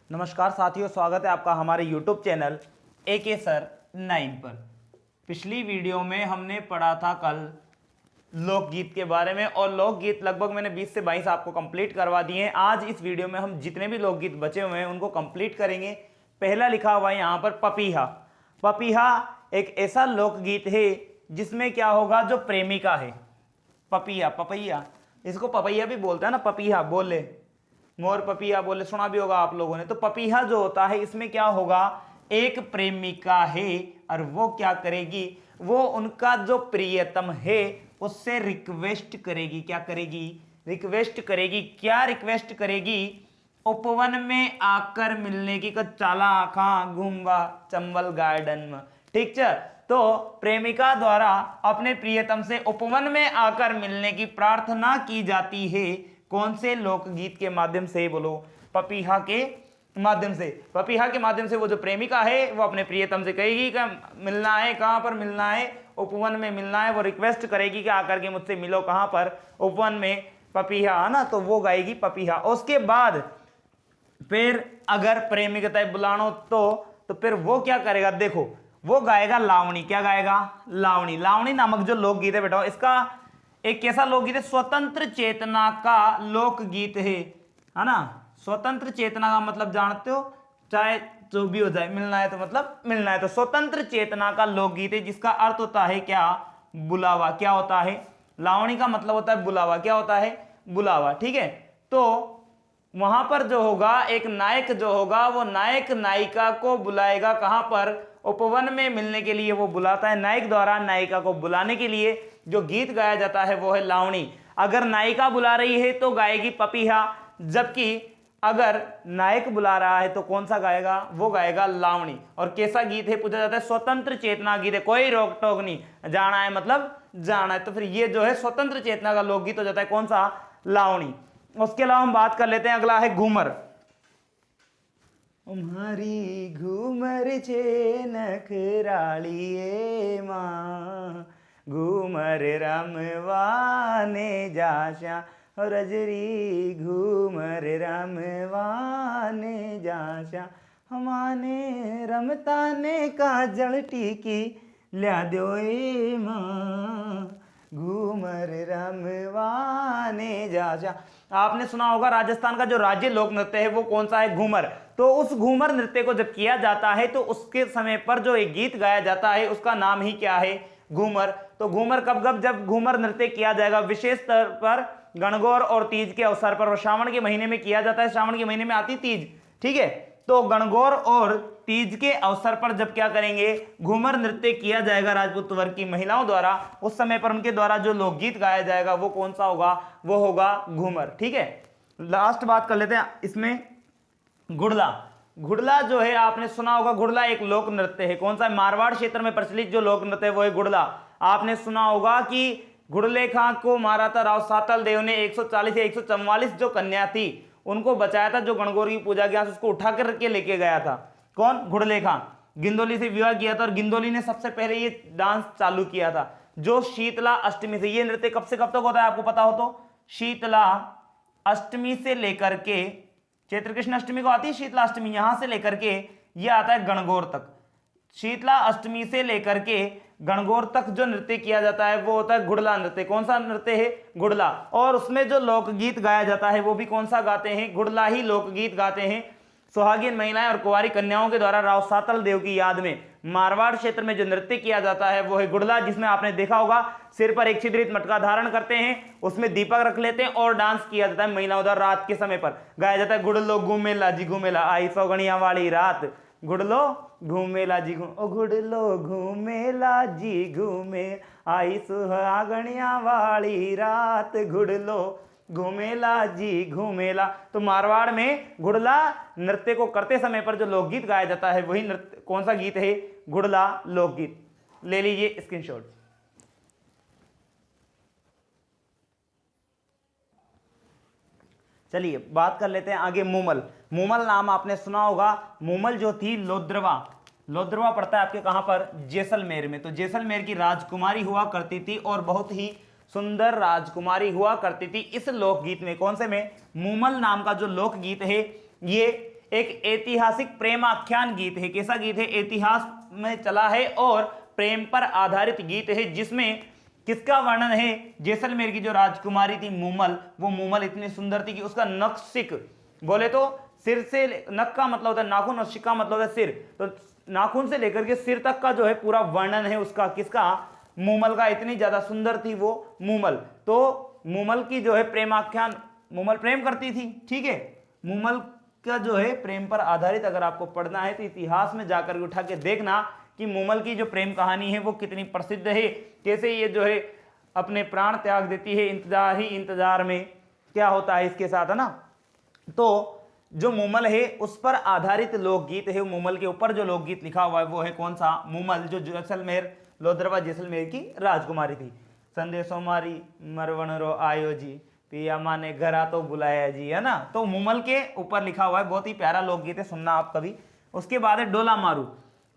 नमस्कार साथियों, स्वागत है आपका हमारे YouTube चैनल AK सर 9 पर। पिछली वीडियो में हमने पढ़ा था कल लोकगीत के बारे में और लोकगीत लगभग मैंने 20 से 22 आपको कंप्लीट करवा दिए हैं। आज इस वीडियो में हम जितने भी लोकगीत बचे हुए हैं उनको कंप्लीट करेंगे। पहला लिखा हुआ है यहाँ पर पपीहा। पपीहा एक ऐसा लोकगीत है जिसमें क्या होगा, जो प्रेमिका है, पपीहा पपैया, इसको पपैया भी बोलते हैं ना, पपीहा बोले, मोर पपीहा बोले, सुना भी होगा आप लोगों ने। तो पपीहा जो होता है इसमें क्या होगा, एक प्रेमिका है और वो क्या करेगी, वो उनका जो प्रियतम है उससे रिक्वेस्ट करेगी। क्या करेगी? रिक्वेस्ट करेगी। क्या रिक्वेस्ट करेगी? उपवन में आकर मिलने की। चाला आखा घूमवा चंबल गार्डन में। ठीक है, तो प्रेमिका द्वारा अपने प्रियतम से उपवन में आकर मिलने की प्रार्थना की जाती है। कौन से लोकगीत के माध्यम से? बोलो, पपीहा के माध्यम से। पपीहा के माध्यम से वो जो प्रेमिका है वो अपने प्रियतम से कहेगी कि मिलना है, कहां पर मिलना है, उपवन में मिलना है। वो रिक्वेस्ट करेगी कि आकर के मुझसे मिलो। कहां पर? उपवन में। पपीहा है ना, तो वो गाएगी पपीहा। उसके बाद फिर अगर प्रेमिका बुलानो तो फिर वो क्या करेगा, देखो, वो गाएगा लावणी। क्या गाएगा? लावणी। लावणी नामक जो लोकगीत है बेटा, इसका एक कैसा लोकगीत है, स्वतंत्र चेतना का लोकगीत है ना। स्वतंत्र चेतना का मतलब जानते हो, चाहे जो भी हो जाए, मिलना है तो मतलब मिलना है। तो स्वतंत्र चेतना का लोकगीत है जिसका अर्थ होता है क्या? बुलावा। क्या होता है? लावणी का मतलब होता है बुलावा। क्या होता है? बुलावा। ठीक है, तो वहां पर जो होगा, एक नायक जो होगा वो नायक नायिका को बुलाएगा। कहां पर? उपवन में मिलने के लिए वो बुलाता है। नायक द्वारा नायिका को बुलाने के लिए जो गीत गाया जाता है वो है लावणी। अगर नायिका बुला रही है तो गाएगी पपीहा, जबकि अगर नायक बुला रहा है तो कौन सा गाएगा? वो गाएगा लावणी। और कैसा गीत है पूछा जाता है? स्वतंत्र चेतना गीत है, कोई रोक टोक नहीं, जाना है मतलब जाना है। तो फिर ये जो है स्वतंत्र चेतना का लोकगीत हो जाता है। कौन सा? लावणी। उसके अलावा हम बात कर लेते हैं, अगला है घूमर। तुम्हारी घूमर छे नखरालिए माँ, घूमर रमवाने जाशा, रजरी घूमर रमवाने जाशा, हमाने रमताने का जल टीकी ल्या दो माँ, घूमर रमवाने जाशा। आपने सुना होगा राजस्थान का जो राज्य लोक नृत्य है वो कौन सा है? घूमर। तो उस घूमर नृत्य को जब किया जाता है तो उसके समय पर जो एक गीत गाया जाता है उसका नाम ही क्या है? घूमर। तो घूमर कब जब घूमर नृत्य किया जाएगा, विशेष तौर पर गणगौर और तीज के अवसर पर, और श्रावण के महीने में किया जाता है। श्रावण के महीने में आती तीज। ठीक है, तो गणगौर और तीज के अवसर पर जब क्या करेंगे, घूमर नृत्य किया जाएगा राजपूत वर्ग की महिलाओं द्वारा, उस समय पर उनके द्वारा जो लोकगीत गाया जाएगा वो कौन सा होगा? वो होगा घूमर। ठीक है, लास्ट बात कर लेते हैं इसमें, गुड़ला। गुड़ला जो है आपने सुना होगा, गुड़ला एक लोक नृत्य है। कौन सा? मारवाड़ क्षेत्र में प्रचलित जो लोक नृत्य है वो है गुड़ला। आपने सुना होगा कि गुड़ले खां को मारा था राव सातल देव ने। 140 या 144 जो कन्या थी उनको बचाया था, जो गणगौर की पूजा के उसको उठा करके लेके गया था। कौन? गुड़ले खां। गिंदोली से विवाह किया था और गिंदोली ने सबसे पहले ये डांस चालू किया था, जो शीतला अष्टमी से। ये नृत्य कब से कब तक होता है आपको पता हो तो? शीतला अष्टमी से लेकर के, चैत्र कृष्ण अष्टमी को आती है शीतला अष्टमी, यहां से लेकर के ये आता है गणगौर तक। शीतला अष्टमी से लेकर के गणगौर तक जो नृत्य किया जाता है वो होता है गुड़ला नृत्य। कौन सा नृत्य है? गुड़ला। और उसमें जो लोकगीत गाया जाता है वो भी कौन सा गाते हैं? गुड़ला ही लोकगीत गाते हैं। सुहागिन महिलाएं और कुंवारी कन्याओं के द्वारा राव सातल देव की याद में मारवाड़ क्षेत्र में जो नृत्य किया जाता है वो है गुड़ला, जिसमें आपने देखा होगा सिर पर एक छिद्रित मटका धारण करते हैं, उसमें दीपक रख लेते हैं और डांस किया जाता है महिलाओं द्वारा। रात के समय पर गाया जाता है, गुड़लो घूमेला जी घूमेला, आई सौगणिया वाली रात, गुड़लो घूमेला जी गुड़लो घूमेला जी घूमे, आई सुहागणिया वाली रात, गुड़लो घूमेला जी घूमेला। तो मारवाड़ में गुड़ला नृत्य को करते समय पर जो लोकगीत गाया जाता है वही नृत्य कौन सा गीत है? गुड़ला लोकगीत। ले लीजिए स्क्रीनशॉट। चलिए बात कर लेते हैं आगे मूमल। मूमल नाम आपने सुना होगा। मूमल जो थी लोद्रवा, लोद्रवा पड़ता है आपके कहां पर? जैसलमेर में। तो जैसलमेर की राजकुमारी हुआ करती थी और बहुत ही सुंदर राजकुमारी हुआ करती थी। इस लोकगीत में, कौन से में? मूमल नाम का जो लोकगीत है ये एक ऐतिहासिक प्रेमाख्यान गीत है। कैसा गीत है? इतिहास में चला है और प्रेम पर आधारित गीत है, जिसमें किसका वर्णन है? जैसलमेर की जो राजकुमारी थी मूमल, वो मूमल इतनी सुंदर थी कि उसका नख सिक, बोले तो सिर से, नख का मतलब होता है नाखून और सिक का मतलब होता है सिर, तो नाखून से लेकर के सिर तक का जो है पूरा वर्णन है उसका, किसका? मूमल का। इतनी ज्यादा सुंदर थी वो मूमल। तो मूमल की जो है प्रेमाख्यान, मूमल प्रेम करती थी, ठीक है। मूमल का जो है प्रेम पर आधारित अगर आपको पढ़ना है तो इतिहास में जाकर उठा के देखना कि मूमल की जो प्रेम कहानी है वो कितनी प्रसिद्ध है, कैसे ये जो है अपने प्राण त्याग देती है इंतजार ही इंतजार में, क्या होता है इसके साथ, है ना। तो जो मूमल है उस पर आधारित लोकगीत है। मूमल के ऊपर जो लोकगीत लिखा हुआ है वो है कौन सा? मूमल, जो जैसलमेर, लोधरवा जैसलमेर की राजकुमारी थी। संदेशो मारी मरवण रो आयो जी, पिया माने घरा तो बुलाया जी, है ना। तो मूमल के ऊपर लिखा हुआ है, बहुत ही प्यारा लोकगीत है, सुनना आप कभी। उसके बाद है डोला मारू।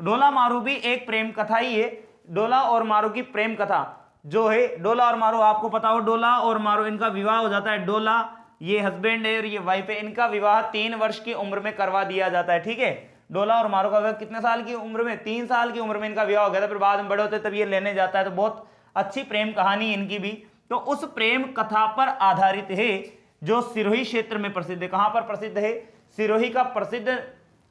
डोला मारू भी एक प्रेम कथा ही है। डोला और मारू की प्रेम कथा जो है, डोला और मारू आपको पता हो, डोला और मारू इनका विवाह हो जाता है। डोला ये हस्बैंड है और ये वाइफ है, इनका विवाह 3 वर्ष की उम्र में करवा दिया जाता है, ठीक है। डोला और मारू का विवाह कितने साल की उम्र में? 3 साल की उम्र में इनका विवाह हो गया था, फिर बाद में बड़े होते तब ये लेने जाता है। तो बहुत अच्छी प्रेम कहानी इनकी भी। तो उस प्रेम कथा पर आधारित है जो सिरोही क्षेत्र में प्रसिद्ध है। कहां पर प्रसिद्ध है? सिरोही का प्रसिद्ध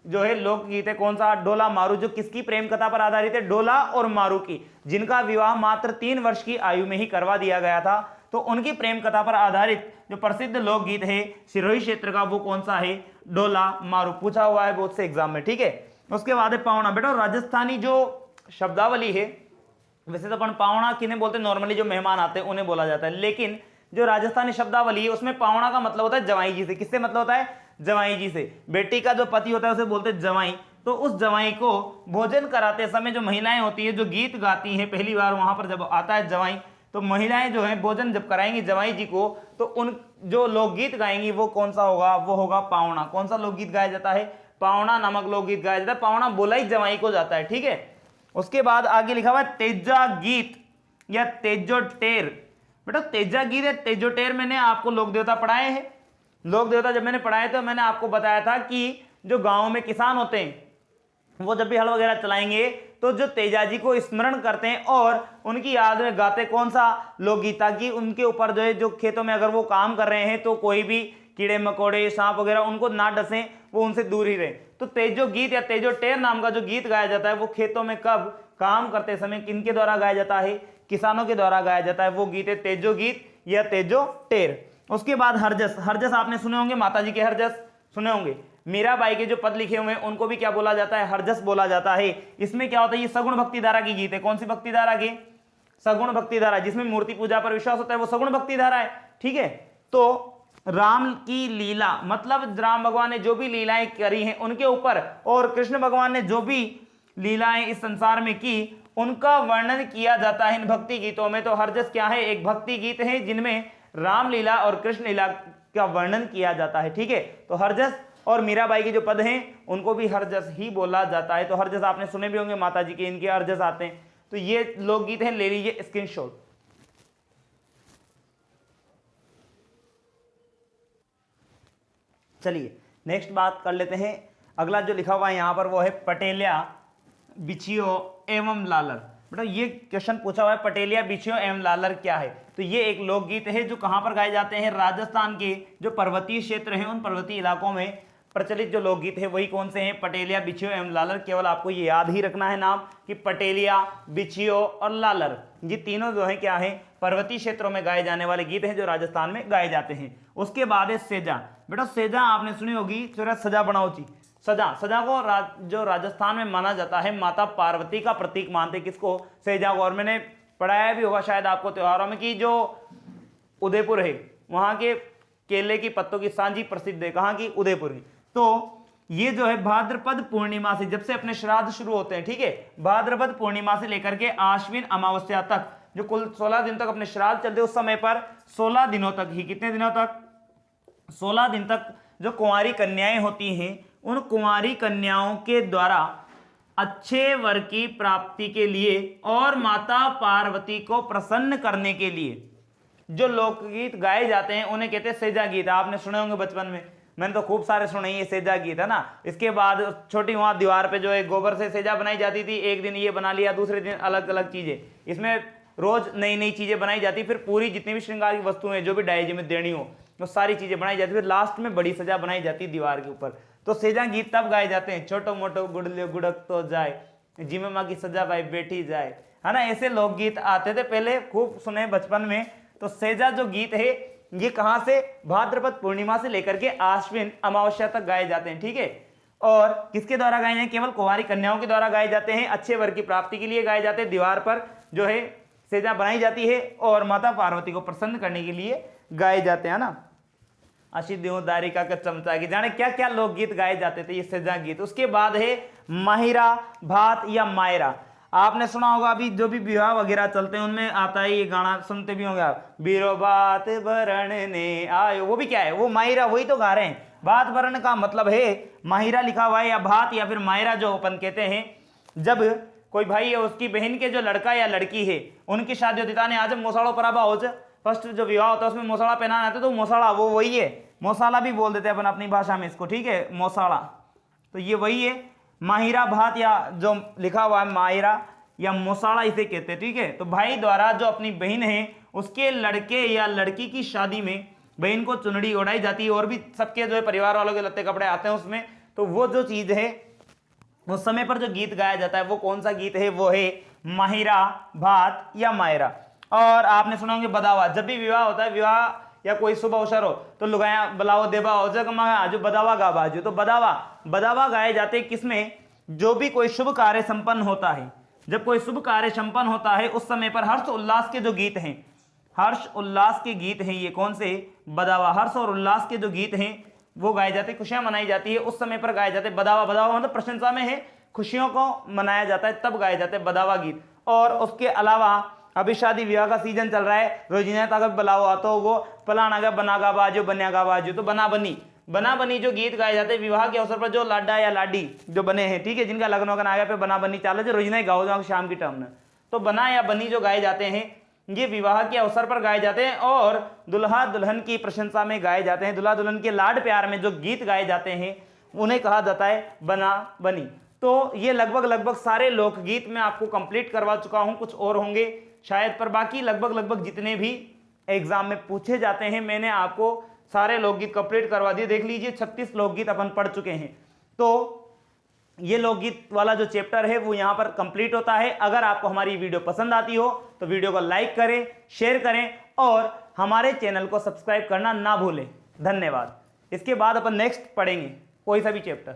जो है लोकगीत है कौन सा? डोला मारू, जो किसकी प्रेम कथा पर आधारित है? डोला और मारू की, जिनका विवाह मात्र 3 वर्ष की आयु में ही करवा दिया गया था। तो उनकी प्रेम कथा पर आधारित जो प्रसिद्ध लोकगीत है सिरोही क्षेत्र का, वो कौन सा है? डोला मारू। पूछा हुआ है बहुत से एग्जाम में, ठीक है। उसके बाद है पावना। बेटा राजस्थानी जो शब्दावली है, वैसे तो अपन पावना किन्हें बोलते हैं? नॉर्मली जो मेहमान आते हैं उन्हें बोला जाता है, लेकिन जो राजस्थानी शब्दावली है उसमें पावना का मतलब होता है जवाई जी से। किससे मतलब होता है? जवाई जी से। बेटी का जो पति होता है उसे बोलते हैं जवाई। तो उस जवाई को भोजन कराते समय जो महिलाएं होती है जो गीत गाती हैं, पहली बार वहां पर जब आता है जवाई, तो महिलाएं जो है भोजन जब कराएंगी जवाई जी को, तो उन जो लोकगीत गाएंगी वो कौन सा होगा? वो होगा पावना। कौन सा लोकगीत गाया जाता है? पावना नामक लोकगीत गाया जाता है। पावना बोला ही जवाई को जाता है, ठीक है। उसके बाद आगे लिखा हुआ है तेजा गीत या तेजो टेर। बेटा तेजा गीत या तेजो टेर मैंने आपको लोक देवता पढ़ाए हैं। लोक देवता जब मैंने पढ़ाए तो मैंने आपको बताया था कि जो गांव में किसान होते हैं वो जब भी हल वगैरह चलाएंगे तो जो तेजा जी को स्मरण करते हैं और उनकी याद में गाते कौन सा? लोकगीत, ताकि उनके ऊपर जो है जो खेतों में अगर वो काम कर रहे हैं तो कोई भी कीड़े मकोड़े सांप वगैरह उनको ना डसें, वो उनसे दूर ही रहे। तो तेजो गीत या तेजो टेर नाम का जो गीत गाया जाता है वो खेतों में कब? काम करते समय किनके द्वारा गाया जाता है? किसानों के द्वारा गाया जाता है। वो गीत है तेजो गीत या तेजो टेर। उसके बाद हरजस। हरजस आपने सुने होंगे, माता जी के हरजस सुने होंगे। मीराबाई के जो पद लिखे हुए हैं उनको भी क्या बोला जाता है? हरजस बोला जाता है। इसमें क्या होता है? ये सगुण भक्ति धारा की गीत है। कौन सी भक्ति धारा की? सगुण भक्ति धारा, जिसमें मूर्ति पूजा पर विश्वास होता है वो सगुण भक्ति धारा है, ठीक है। तो राम की लीला, मतलब राम भगवान ने जो भी लीलाएं करी हैं उनके ऊपर, और कृष्ण भगवान ने जो भी लीलाएं इस संसार में की उनका वर्णन किया जाता है इन भक्ति गीतों में। तो हरजस क्या है? एक भक्ति गीत है जिनमें रामलीला और कृष्ण लीला का वर्णन किया जाता है, ठीक है। तो हरजस और मीराबाई के जो पद हैं उनको भी हरजस ही बोला जाता है। तो हरजस आपने सुने भी होंगे, माता जी के इनके हरजस आते हैं। तो ये लोकगीत हैं, ले लीजिए स्क्रीनशॉट। चलिए नेक्स्ट बात कर लेते हैं। अगला जो लिखा हुआ है यहाँ पर वो है पटेलिया बिछियो एवं लालर। बेटा ये क्वेश्चन पूछा हुआ है, पटेलिया बिछियो एवं लालर क्या है? तो ये एक लोकगीत है जो कहाँ पर गाए जाते हैं? राजस्थान के जो पर्वतीय क्षेत्र हैं उन पर्वतीय इलाकों में प्रचलित जो लोकगीत है वही कौन से हैं? पटेलिया, बिछियो एवं लालर। केवल आपको ये याद ही रखना है नाम कि पटेलिया, बिछियो और लालर, ये तीनों जो है क्या है? पर्वतीय क्षेत्रों में गाए जाने वाले गीत हैं जो राजस्थान में गाए जाते हैं। उसके बाद है सेजा। बेटा सेजा आपने सुनी होगी, सजा बनाओची। सजा, सजा को जो राजस्थान में माना जाता है माता पार्वती का प्रतीक मानते। किसको? सेजा को। और मैंने पढ़ाया भी होगा शायद आपको त्योहारों में कि जो उदयपुर है वहां के केले की पत्तों की सांझी प्रसिद्ध है। कहाँ की? उदयपुर की। तो ये जो है भाद्रपद पूर्णिमा से, जब से अपने श्राद्ध शुरू होते हैं, ठीक है, भाद्रपद पूर्णिमा से लेकर के आश्विन अमावस्या तक जो कुल 16 दिन तक अपने श्राद्ध चलते, उस समय पर 16 दिनों तक ही, कितने दिनों तक? 16 दिन तक जो कुंवारी कन्याएं होती हैं उन कुंवारी कन्याओं के द्वारा अच्छे वर की प्राप्ति के लिए और माता पार्वती को प्रसन्न करने के लिए जो लोकगीत गाए जाते हैं उन्हें कहते हैं सेजा गीत। आपने सुने होंगे बचपन में, मैंने तो खूब सारे सुने, ये सेजा गीत है ना। इसके बाद छोटी वहाँ दीवार पे जो है गोबर से सेजा बनाई जाती थी, एक दिन ये बना लिया, दूसरे दिन अलग अलग चीजें, इसमें रोज नई नई चीजें बनाई जाती, फिर पूरी जितनी भी श्रृंगार की वस्तुएं जो भी डायरी में देनी हो वो सारी चीजें बनाई जाती, फिर लास्ट में बड़ी सजा बनाई जाती दीवार के ऊपर। तो सेजा गीत तब गाए जाते हैं, छोटो मोटो गुड़लियो गुड़क तो जाए, जिमे माँ की सजा भाई बैठी जाए, है ना। ऐसे लोकगीत आते थे पहले, खूब सुने बचपन में। तो सेजा जो गीत है ये कहां से, भाद्रपद पूर्णिमा से लेकर के आश्विन अमावस्या तक गाए जाते हैं, ठीक है। और किसके द्वारा गाए हैं, केवल कुंवारी कन्याओं के द्वारा गाए जाते हैं, अच्छे वर की प्राप्ति के लिए गाए जाते हैं। दीवार पर जो है सेजा बनाई जाती है और माता पार्वती को प्रसन्न करने के लिए गाए जाते हैं ना। अशिद्यों दारिका का चमचा की, जाने क्या क्या लोकगीत गाए जाते थे, ये सेजा गीत। उसके बाद है माहिरा, भात या मायरा। आपने सुना होगा, अभी जो भी विवाह वगैरह चलते हैं उनमें आता है ये गाना, सुनते भी होंगे आप, बीरो बात बरण ने आयो। वो भी क्या है, वो माहिरा, वही तो गा रहे हैं। बात बरण का मतलब है माहिरा लिखा हुआ है, या भात या फिर मायरा जो अपन कहते हैं, जब कोई भाई है उसकी बहन के जो लड़का या लड़की है उनकी शादी होती है, आज मोसाड़ो पराबा हो, फर्स्ट जो विवाह होता है उसमें मोसाड़ा पहनाना आता है, तो मोसाड़ा वो वही है, मोसाला भी बोल देते हैं अपन अपनी भाषा में इसको, ठीक है, मोसाड़ा। तो ये वही है माहिरा भात, या जो लिखा हुआ है माहिरा या मोसाड़ा इसे कहते हैं, ठीक है। तो भाई द्वारा जो अपनी बहन है उसके लड़के या लड़की की शादी में बहन को चुनरी ओढ़ाई जाती है, और भी सबके जो है परिवार वालों के लत्ते कपड़े आते हैं उसमें। तो वो जो चीज है उस समय पर जो गीत गाया जाता है वो कौन सा गीत है, वो है माहिरा, भात या मायरा। और आपने सुना होंगे बदावा, जब भी विवाह होता है, विवाह या कोई शुभ अवसर हो तो लुगाया बलाओ देवा हो जो बदावा गा बाजू। तो बदावा गाए जाते किसमें, जो भी कोई शुभ कार्य संपन्न होता है, जब कोई शुभ कार्य संपन्न होता है उस समय पर हर्ष उल्लास के जो गीत हैं, हर्ष उल्लास के गीत हैं, ये कौन से, बदावा। हर्ष और उल्लास के जो गीत हैं वो गाए जाते, खुशियां मनाई जाती है उस समय पर गाए जाते बदावा। बदावा मतलब प्रशंसा में है, खुशियों को मनाया जाता है तब गाए जाते बदावा गीत। और उसके अलावा अभी शादी विवाह का सीजन चल रहा है, रोजिना तक बुलाओ तो वो पलाना गा बनागा बाजू बन्यागा बाजू, तो बना बनी जो गीत गाए जाते हैं विवाह के अवसर पर, जो लाडा या लाडी जो बने हैं, ठीक है, जिनका लग्न होगा नागा पे बना बनी चाले जो रोजिना गाओ जाओ शाम की टाइम में। तो बना या बनी जो गाए जाते हैं ये विवाह के अवसर पर गाए जाते हैं और दुल्हा दुल्हन की प्रशंसा में गाए जाते हैं। दुल्हा दुल्हन के लाड प्यार में जो गीत गाए जाते हैं उन्हें कहा जाता है बना बनी। तो ये लगभग सारे लोकगीत मैं आपको कंप्लीट करवा चुका हूं, कुछ और होंगे शायद, पर बाकी लगभग जितने भी एग्जाम में पूछे जाते हैं मैंने आपको सारे लोकगीत कंप्लीट करवा दिए। देख लीजिए 36 लोकगीत अपन पढ़ चुके हैं। तो ये लोकगीत वाला जो चैप्टर है वो यहाँ पर कंप्लीट होता है। अगर आपको हमारी वीडियो पसंद आती हो तो वीडियो को लाइक करें, शेयर करें और हमारे चैनल को सब्सक्राइब करना ना भूलें। धन्यवाद। इसके बाद अपन नेक्स्ट पढ़ेंगे कोई सा भी चैप्टर।